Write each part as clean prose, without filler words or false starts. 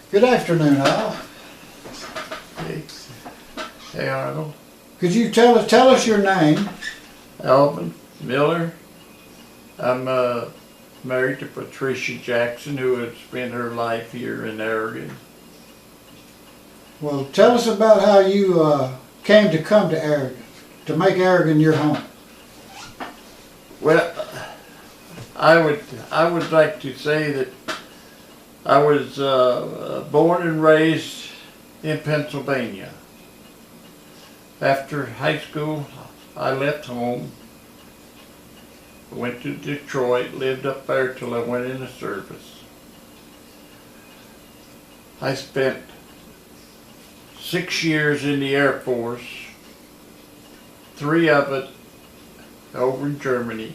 Good afternoon, Al. Hey, hey Arnold. Could you tell us your name? Alvan Miller. I'm married to Patricia Jackson, who had spent her life here in Aragon. Well, tell us about how you came to Aragon, to make Aragon your home. Well, I would like to say that I was born and raised in Pennsylvania. After high school, I left home, went to Detroit, lived up there till I went into service. I spent 6 years in the Air Force, 3 of it over in Germany.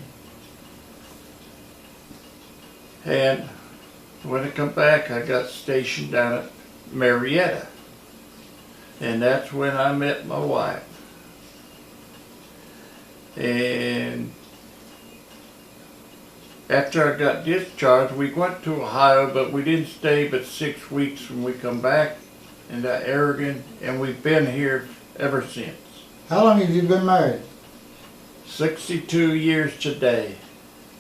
And when I come back, I got stationed down at Marietta. And that's when I met my wife. And after I got discharged, we went to Ohio, but we didn't stay but 6 weeks when we come back into Aragon, and we've been here ever since. How long have you been married? 62 years today.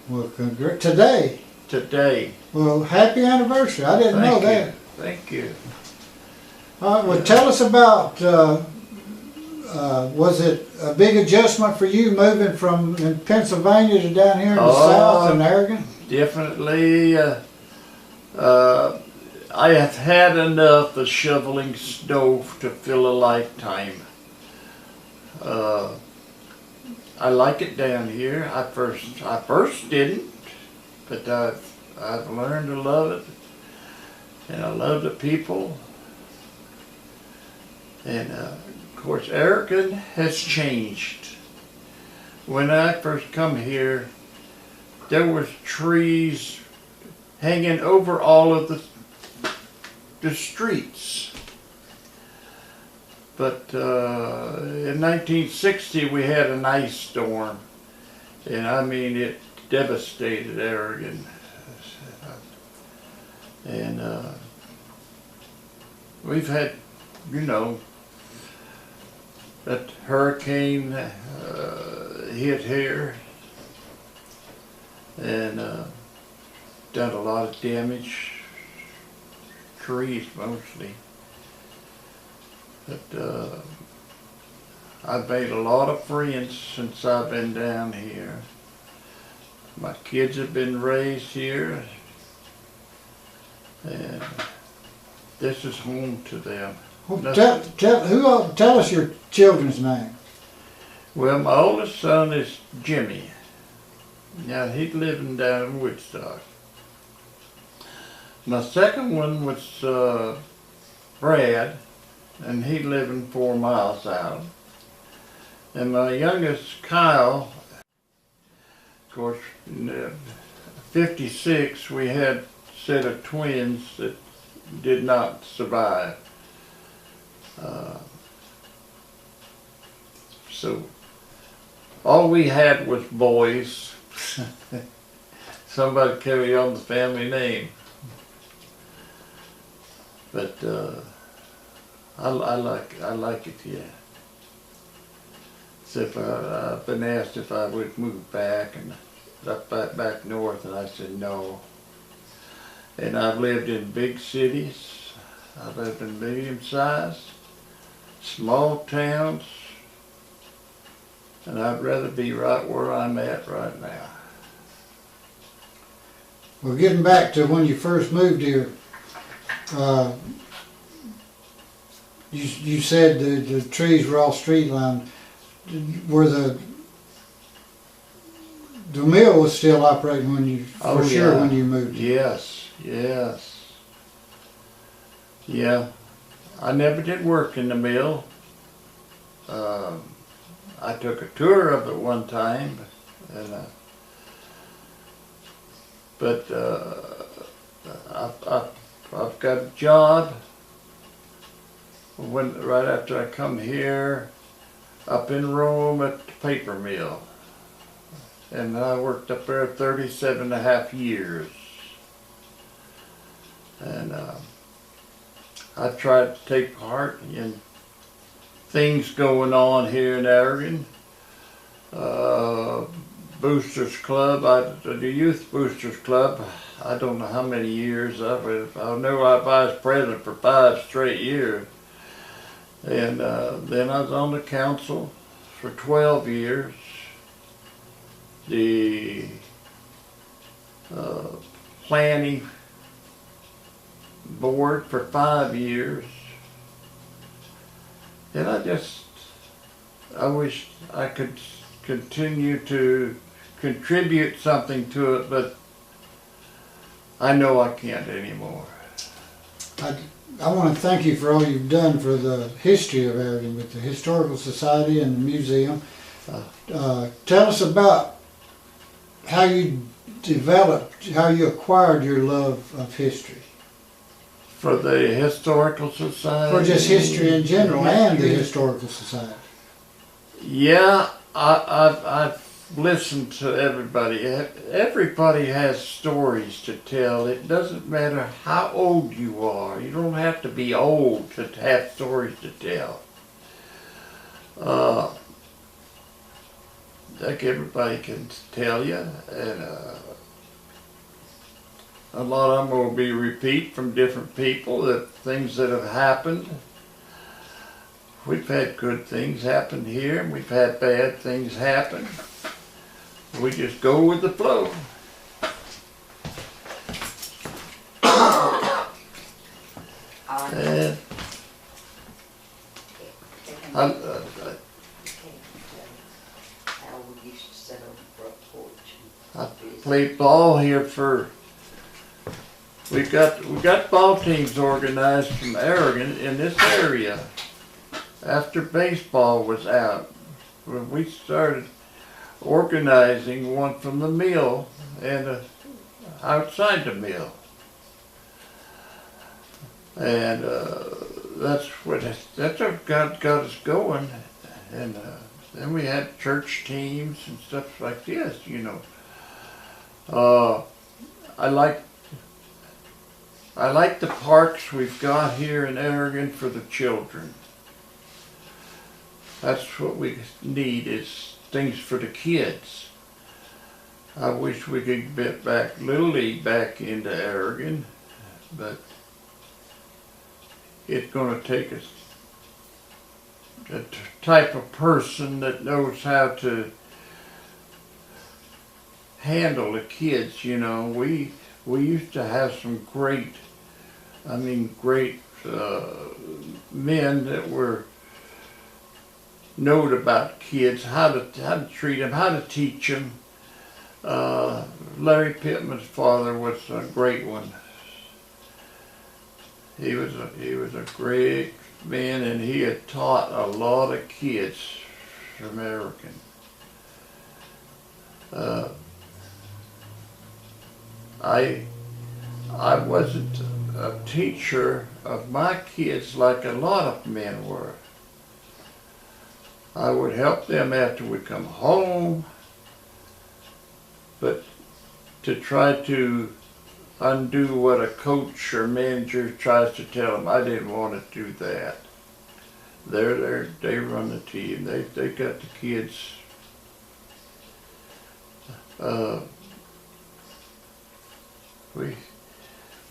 Well, today? Today. Well, happy anniversary. I didn't know that. Thank you. All right, well, tell us about, was it a big adjustment for you moving from in Pennsylvania to down here in the south in Aragon? Definitely. I have had enough of shoveling snow to fill a lifetime. I like it down here. I first didn't, but I've learned to love it, and I love the people. And of course, Aragon has changed. When I first come here, there was trees hanging over all of the streets. But in 1960, we had an ice storm, and I mean, it devastated Aragon. And we've had, you know, that hurricane hit here and done a lot of damage, trees mostly. But I've made a lot of friends since I've been down here. My kids have been raised here, and this is home to them. Well, tell us your children's name. Well, my oldest son is Jimmy. Now, he's living down in Woodstock. My second one was Brad, and he's living 4 miles out. And my youngest, Kyle, of course, in 56, we had a set of twins that did not survive. So all we had was boys. Somebody carry on the family name. But I like it here. So I've been asked if I would move back and back north, and I said no. And I've lived in big cities. I've lived in medium-sized, small towns, and I'd rather be right where I'm at right now. Well, getting back to when you first moved here, you said the trees were all street lined. Were the mill was still operating when you when you moved here? Yes, yes. Yeah, I never did work in the mill. I took a tour of it one time, and but I've got a job right after I come here up in Rome at the paper mill, and I worked up there 37.5 years. And I tried to take part in things going on here in Aragon. Boosters Club, the Youth Boosters Club, I don't know how many years I know I was president for 5 straight years. And then I was on the council for 12 years. The planning board for 5 years. And I wish I could continue to contribute something to it, but I know I can't anymore. I want to thank you for all you've done for the history of Aragon with the Historical Society and the museum. Tell us about how you developed, how you acquired your love of history. For the Historical Society? For just history in general and the Historical Society. Yeah, I've listened to everybody. Everybody has stories to tell. It doesn't matter how old you are. You don't have to be old to have stories to tell. Like everybody can tell you, and a lot of them will be repeat from different people, that things that have happened. We've had good things happen here, and we've had bad things happen. We just go with the flow. And I played ball here for. We got ball teams organized from Aragon in this area. After baseball was out, when we started organizing one from the mill and outside the mill, and that's what got us going. And then we had church teams and stuff like this, you know. I like the parks we've got here in Aragon for the children. That's what we need, is things for the kids. I wish we could get back Little League back into Aragon, but it's going to take a type of person that knows how to handle the kids, you know. We used to have some great men that were knowed about kids, how to treat them, how to teach them. Larry Pittman's father was a great one. He was a great man, and he had taught a lot of kids from Aragon. I wasn't a teacher of my kids like a lot of men were. I would help them after we come home, but to try to undo what a coach or manager tries to tell them, I didn't want to do that. They run the team. They got the kids.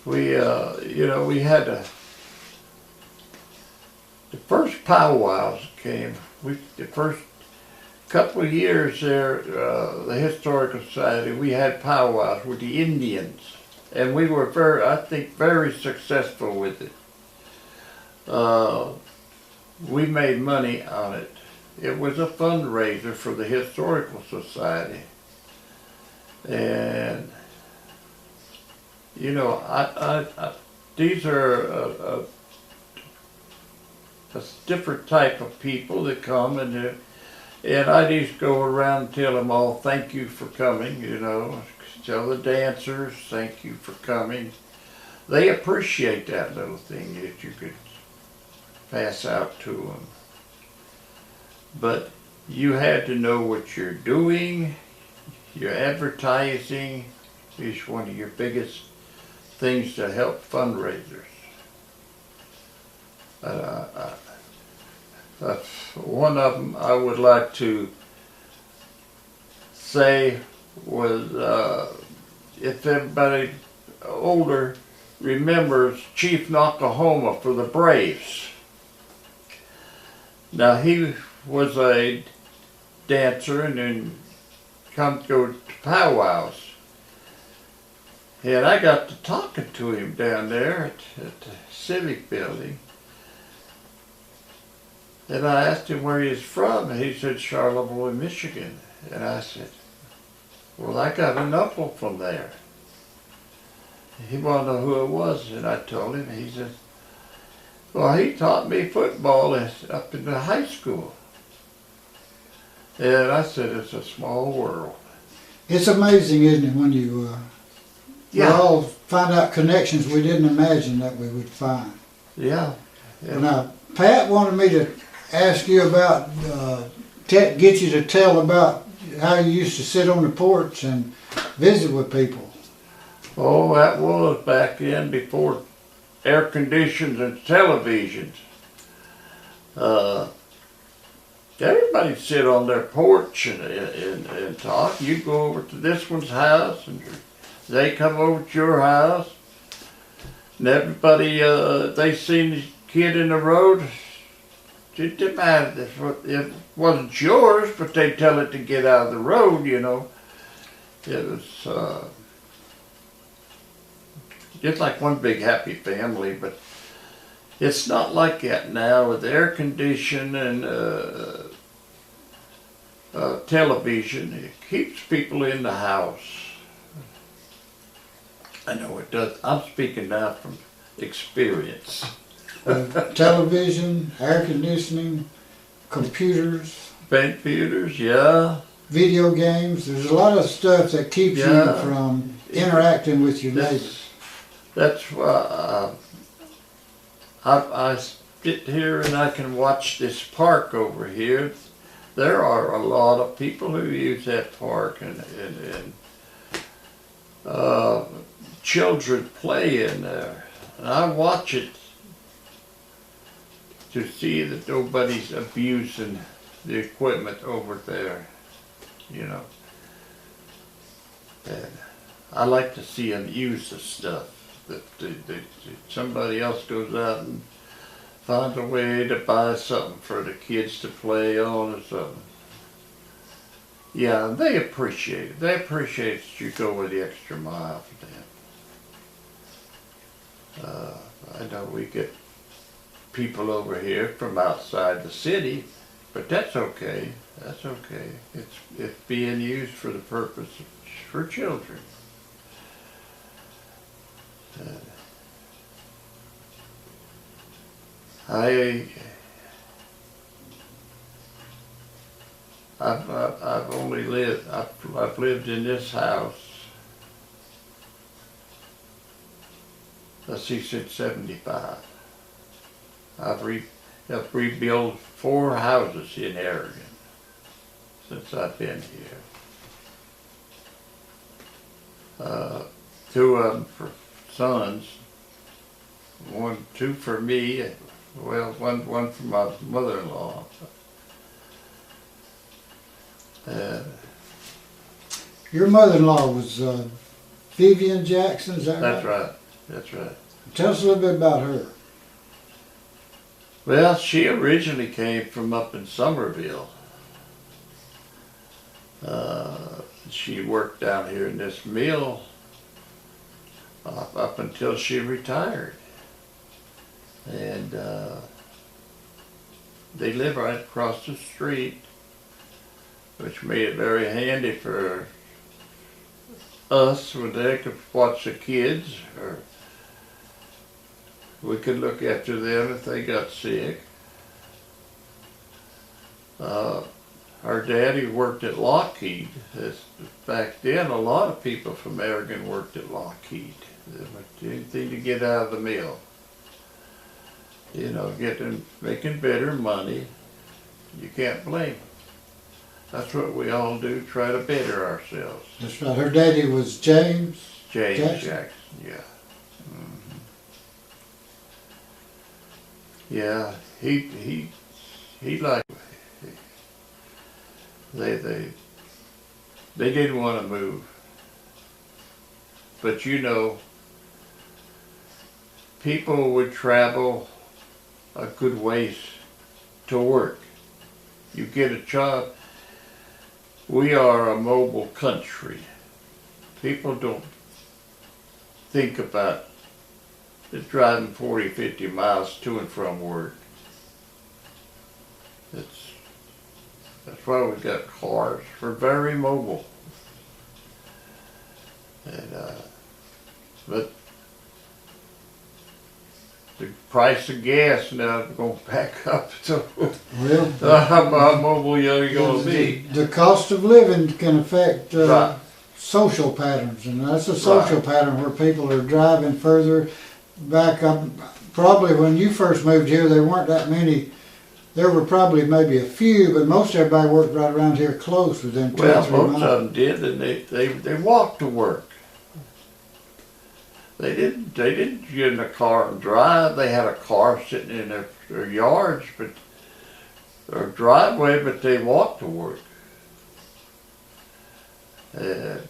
We had the first powwows came. The first couple of years there, the Historical Society, we had powwows with the Indians, and we were very successful with it. We made money on it. It was a fundraiser for the Historical Society, and you know, these are a different type of people that come, and I just go around and tell them all, thank you for coming, you know, tell the dancers, thank you for coming. They appreciate that little thing that you could pass out to them. But you had to know what you're doing. Your advertising is one of your biggest things to help fundraisers. That's one of them I would like to say was, if everybody older remembers Chief Noklahoma for the Braves. Now he was a dancer and then come to go to powwows. And I got to talking to him down there at the Civic Building. And I asked him where he was from, and he said Charlevoix, Michigan. And I said, well, I got an uncle from there. He wanted to know who it was, and I told him. He said, well, he taught me football up in the high school. And I said, it's a small world. It's amazing, isn't it, when you we all find out connections we didn't imagine that we would find. Yeah. Now, Pat wanted me to ask you about, get you to tell about how you used to sit on the porch and visit with people. Oh, that was back then before air conditions and televisions. Everybody sit on their porch and talk. You go over to this one's house and they come over to your house. And everybody, they seen the kid in the road. It didn't matter if it wasn't yours, but they tell it to get out of the road, you know. It was just like one big happy family, but it's not like that now with air conditioning and television. It keeps people in the house. I know it does. I'm speaking now from experience. Television, air conditioning, computers. Computers, yeah. Video games. There's a lot of stuff that keeps you from interacting with your neighbors. That's why I sit here and I can watch this park over here. There are a lot of people who use that park and children play in there. And I watch it to see that nobody's abusing the equipment over there, you know. And I like to see them use the stuff. That somebody else goes out and finds a way to buy something for the kids to play on or something. Yeah, they appreciate it. They appreciate that you go with the extra mile for them. I know we get people over here from outside the city, but that's okay. That's okay. It's being used for the purpose for children. I've lived in this house, let's see, since '75. I've rebuilt 4 houses in Aragon since I've been here. 2 of them for sons, 2 for me, well, one for my mother-in-law. Your mother-in-law was Vivian Jackson, is that right? That's right, that's right. Tell us a little bit about her. Well, she originally came from up in Somerville. She worked down here in this mill up until she retired. And they live right across the street, which made it very handy for us when they could watch the kids, or we could look after them if they got sick. Our daddy worked at Lockheed. Back then, a lot of people from Aragon worked at Lockheed. They would do anything to get out of the mill. You know, making better money. You can't blame them. That's what we all do, try to better ourselves. That's right. Her daddy was James Jackson, yeah. yeah, he like, they didn't want to move. But you know, people would travel a good ways to work. You get a job. We are a mobile country. People don't think about driving 40, 50 miles to and from work. That's why we got cars. We're very mobile. And but the price of gas now is going back up. So Well, how mobile you're going to be? the cost of living can affect Right. social patterns, and that's a social Right. pattern where people are driving further back up. Probably when you first moved here, there weren't that many. There were probably maybe a few, but most everybody worked right around here close, within 2 or Well, 3 most miles. of them did, and they walked to work. They didn't get in a car and drive. They had a car sitting in their yards, but or driveway, but they walked to work. And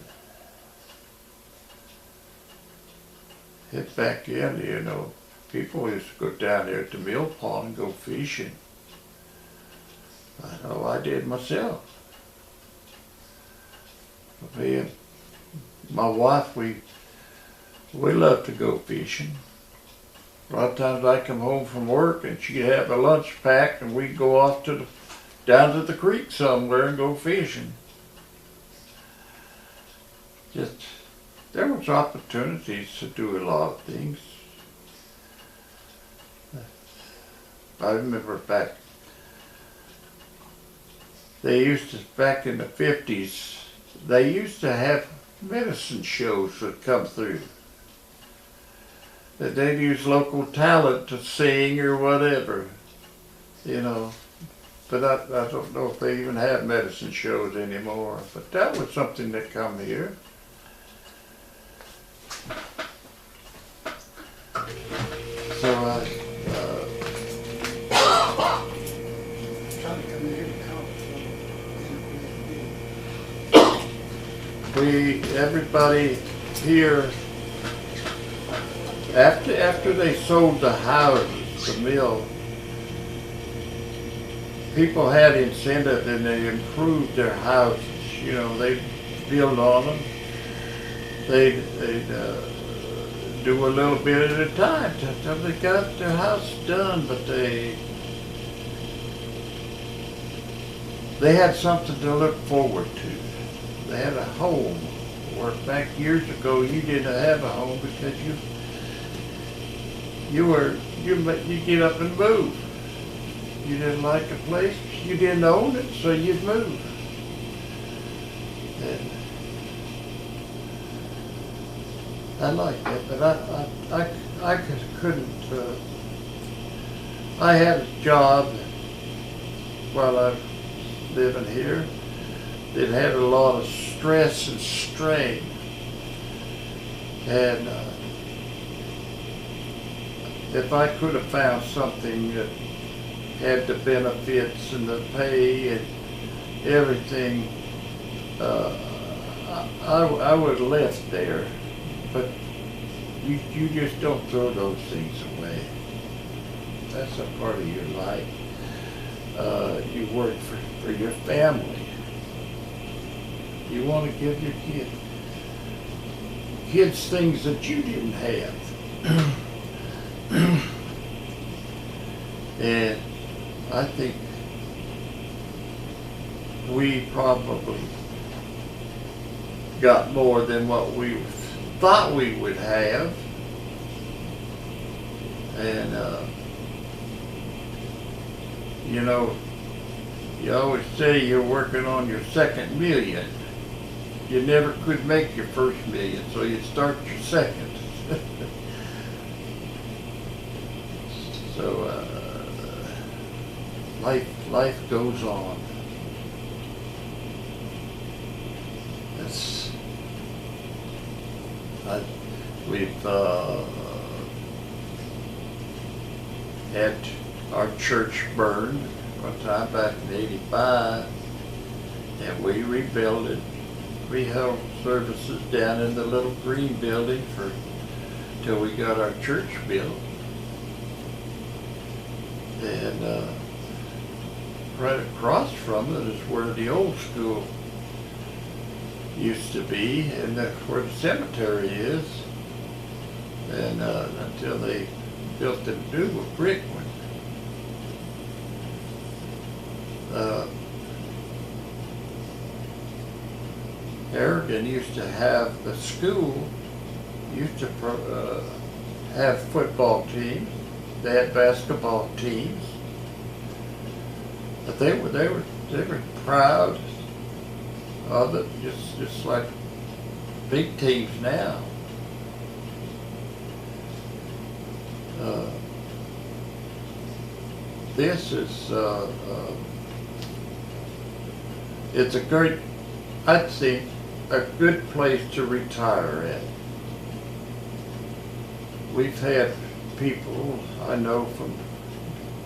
hit back in, you know, people used to go down there at the mill pond and go fishing. I know I did myself. Me and my wife, we love to go fishing. A lot of times I come home from work and she'd have a lunch packed and we'd go off down to the creek somewhere and go fishing. Just, there was opportunities to do a lot of things. I remember back in the 50s, they used to have medicine shows that come through. That they'd use local talent to sing or whatever, you know. But I don't know if they even have medicine shows anymore. But that was something that come here. So everybody here, after they sold the houses, the mill, people had incentive and they improved their houses. You know, they build on them. They'd do a little bit at a time till they got their house done, but they had something to look forward to. They had a home. Where back years ago you didn't have a home because you get up and move. You didn't like a place, you didn't own it, so you'd move. And I like that, but I couldn't. I had a job while I was living here that had a lot of stress and strain, and if I could have found something that had the benefits and the pay and everything, I would have left there. But you just don't throw those things away. That's a part of your life. You work for your family. You want to give your kids things that you didn't have. And I think we probably got more than what we thought we would have. And you know, you always say you're working on your second million. You never could make your first million, so you start your second. So life goes on. We've had our church burned one time back in '85, and we rebuilt it. We held services down in the little green building till we got our church built. And right across from it is where the old school used to be, and that's where the cemetery is. And until they built the new brick one. Aragon used to have, the school used to have football teams. They had basketball teams, but they were proud of it, just like big teams now. This is it's a great, I'd say, a good place to retire at. We've had people I know from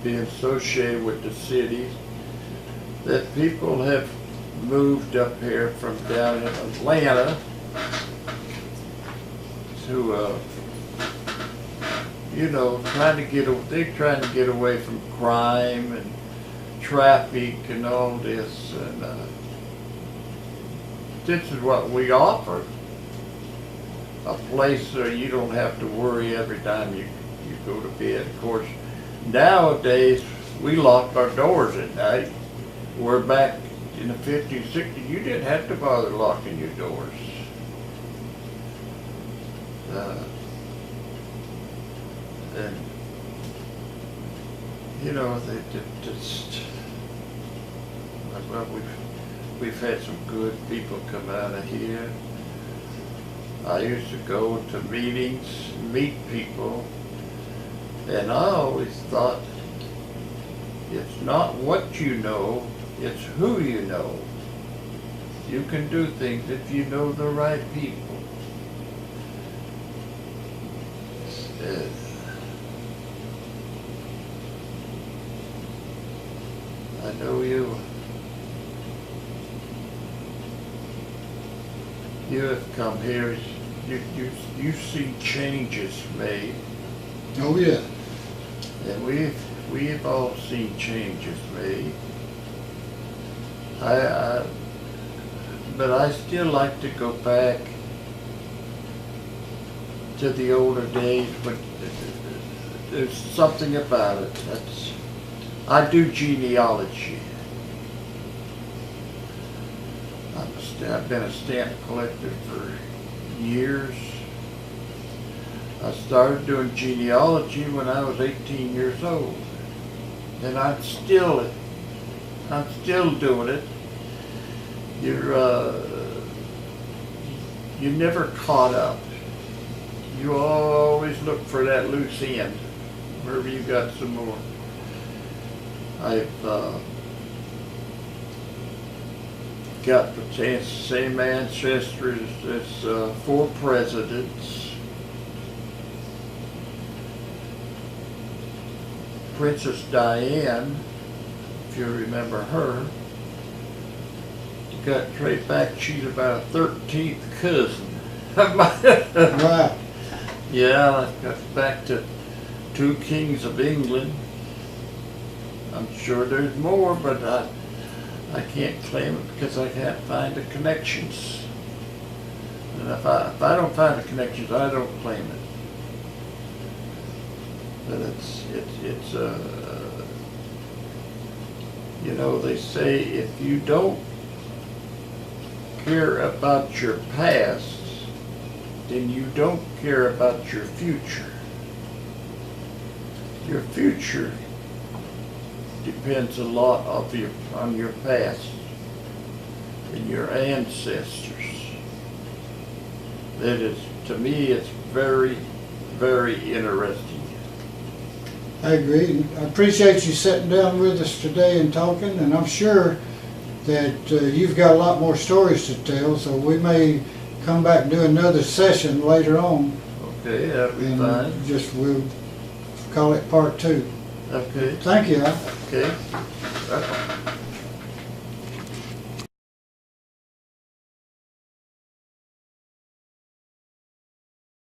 being associated with the cities that people have moved up here from down in Atlanta to you know, they're trying to get away from crime and traffic and all this, and this is what we offer. A place where you don't have to worry every time you go to bed. Of course, nowadays we lock our doors at night. We're back in the 50s, 60s, you didn't have to bother locking your doors. And you know, they just, well, we've had some good people come out of here. I used to go to meetings, meet people, and I always thought, it's not what you know, it's who you know. You can do things if you know the right people. I know you have come here, you've seen changes made. Oh yeah. And we've all seen changes made. But I still like to go back to the older days, but there's something about it. I do genealogy. I've been a stamp collector for years. I started doing genealogy when I was 18 years old, and I'm still doing it. You're never caught up. You always look for that loose end, wherever you got some more. I've got the same ancestors as 4 presidents. Princess Diane, if you remember her, got straight back, she's about a 13th cousin. Right. Yeah, I got back to 2 kings of England. I'm sure there's more, but I can't claim it because I can't find the connections. And if I don't find the connections, I don't claim it. But it's you know, they say if you don't care about your past, then you don't care about your future. Your future depends a lot on your past and your ancestors. That is, to me, it's very, very interesting. I agree. I appreciate you sitting down with us today and talking, and I'm sure that you've got a lot more stories to tell, so we may come back and do another session later on. Okay, that'd be fine. We'll call it part 2. Okay, Thank you, Al. okay.